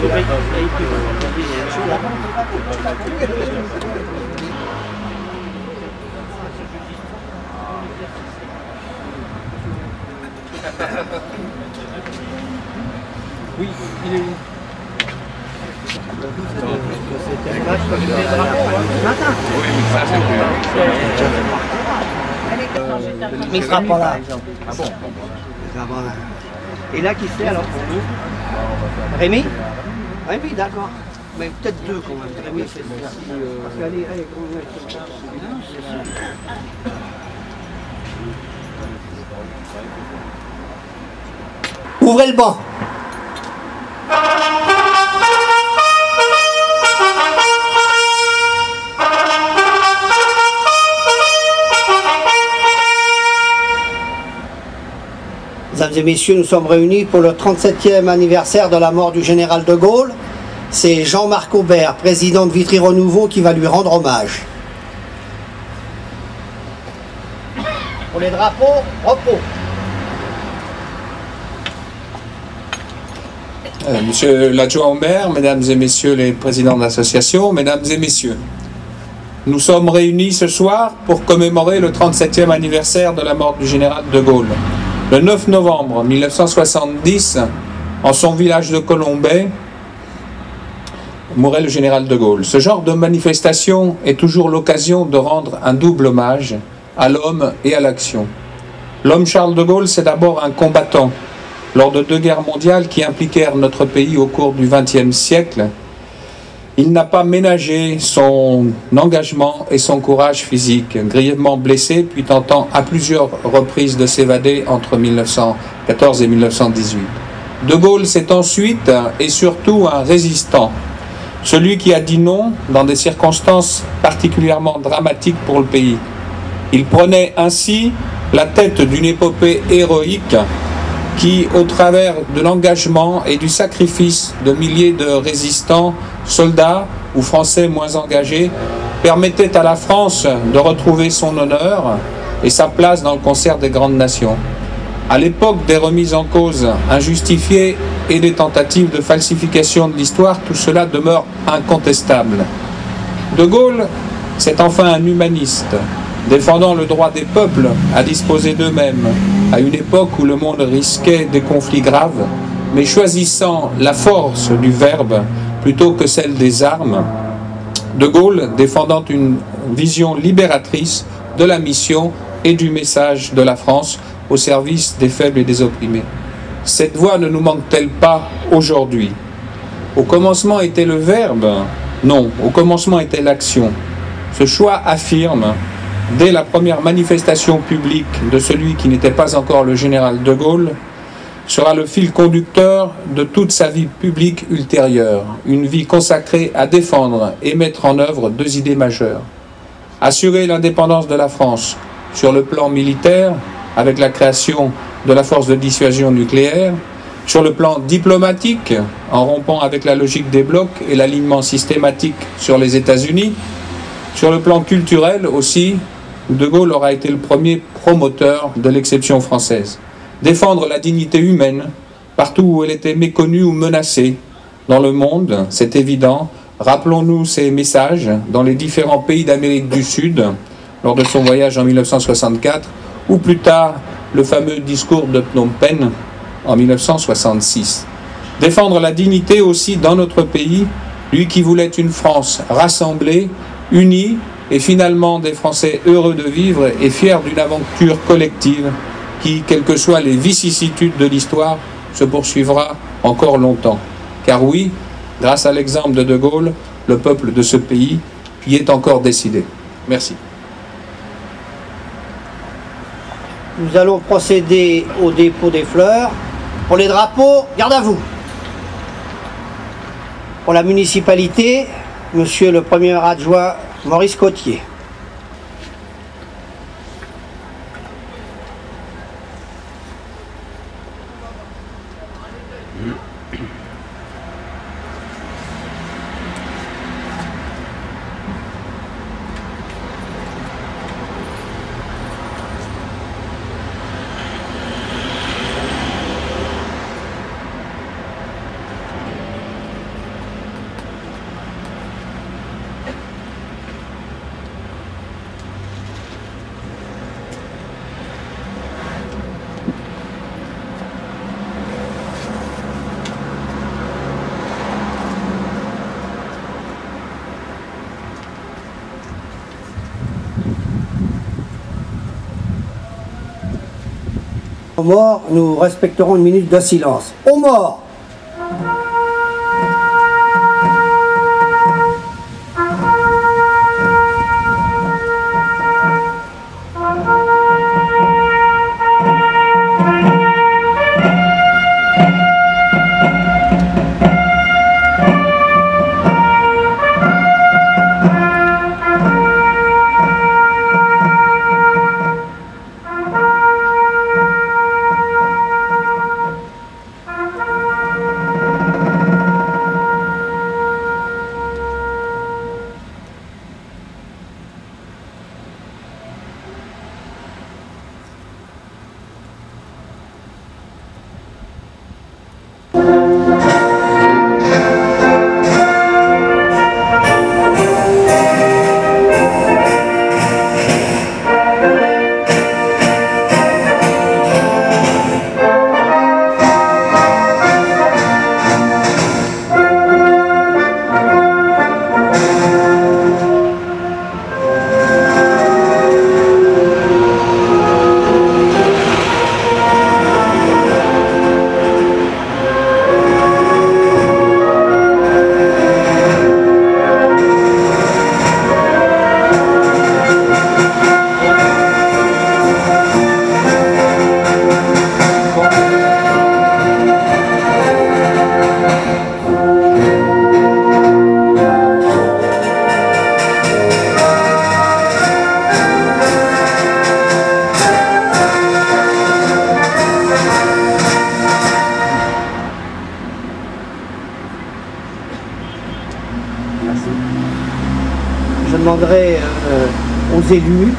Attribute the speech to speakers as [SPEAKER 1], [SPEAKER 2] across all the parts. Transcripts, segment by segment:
[SPEAKER 1] Oui, il est où?
[SPEAKER 2] Mais il sera pas là.
[SPEAKER 1] Ah bon?
[SPEAKER 2] Et là, qui c'est alors pour vous? Rémi? Rémi, d'accord. Mais peut-être deux quand même. Rémi, c'est ça. Parce que allez, ouvrez le banc. Mesdames et messieurs, nous sommes réunis pour le 37e anniversaire de la mort du général de Gaulle. C'est Jean-Marc Aubert, président de Vitry Renouveau, qui va lui rendre hommage. Pour les drapeaux, repos.
[SPEAKER 3] Monsieur l'adjoint au maire, mesdames et messieurs les présidents d'association, mesdames et messieurs, nous sommes réunis ce soir pour commémorer le 37e anniversaire de la mort du général de Gaulle. Le 9 novembre 1970, en son village de Colombey, mourait le général de Gaulle. Ce genre de manifestation est toujours l'occasion de rendre un double hommage à l'homme et à l'action. L'homme Charles de Gaulle, c'est d'abord un combattant. Lors de 2 guerres mondiales qui impliquèrent notre pays au cours du XXe siècle, il n'a pas ménagé son engagement et son courage physique, grièvement blessé, puis tentant à plusieurs reprises de s'évader entre 1914 et 1918. De Gaulle, c'est ensuite et surtout un résistant, celui qui a dit non dans des circonstances particulièrement dramatiques pour le pays. Il prenait ainsi la tête d'une épopée héroïque qui, au travers de l'engagement et du sacrifice de milliers de résistants, soldats ou Français moins engagés, permettait à la France de retrouver son honneur et sa place dans le concert des grandes nations. À l'époque des remises en cause injustifiées et des tentatives de falsification de l'histoire, tout cela demeure incontestable. De Gaulle, c'est enfin un humaniste, défendant le droit des peuples à disposer d'eux-mêmes, à une époque où le monde risquait des conflits graves, mais choisissant la force du verbe plutôt que celle des armes. De Gaulle défendant une vision libératrice de la mission et du message de la France au service des faibles et des opprimés. Cette voix ne nous manque-t-elle pas aujourd'hui? Au commencement était le verbe? Non, au commencement était l'action. Ce choix affirme, dès la première manifestation publique de celui qui n'était pas encore le général de Gaulle, sera le fil conducteur de toute sa vie publique ultérieure, une vie consacrée à défendre et mettre en œuvre 2 idées majeures. Assurer l'indépendance de la France sur le plan militaire, avec la création de la force de dissuasion nucléaire, sur le plan diplomatique, en rompant avec la logique des blocs et l'alignement systématique sur les États-Unis, sur le plan culturel aussi, De Gaulle aura été le premier promoteur de l'exception française. Défendre la dignité humaine partout où elle était méconnue ou menacée dans le monde, c'est évident. Rappelons-nous ces messages dans les différents pays d'Amérique du Sud lors de son voyage en 1964 ou plus tard le fameux discours de Phnom Penh en 1966. Défendre la dignité aussi dans notre pays, lui qui voulait une France rassemblée, unie et finalement des Français heureux de vivre et fiers d'une aventure collective qui, quelles que soient les vicissitudes de l'histoire, se poursuivra encore longtemps. Car oui, grâce à l'exemple de Gaulle, le peuple de ce pays y est encore décidé. Merci.
[SPEAKER 2] Nous allons procéder au dépôt des fleurs. Pour les drapeaux, garde à vous. Pour la municipalité, monsieur le premier adjoint Maurice Cottier. Aux morts, nous respecterons une minute de silence. Aux morts! Je demanderai aux élus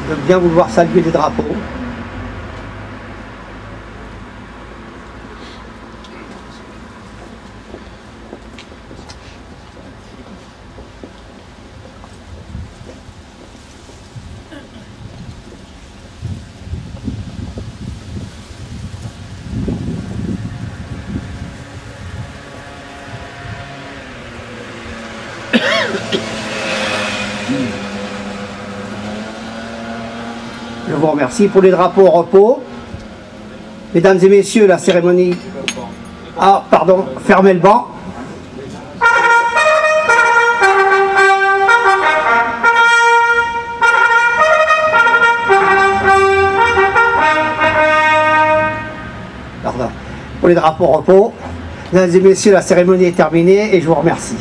[SPEAKER 2] de bien vouloir saluer les drapeaux. Je vous remercie. Pour les drapeaux au repos. Mesdames et messieurs, la cérémonie... Ah, pardon, fermez le banc. Pardon. Pour les drapeaux au repos. Mesdames et messieurs, la cérémonie est terminée et je vous remercie.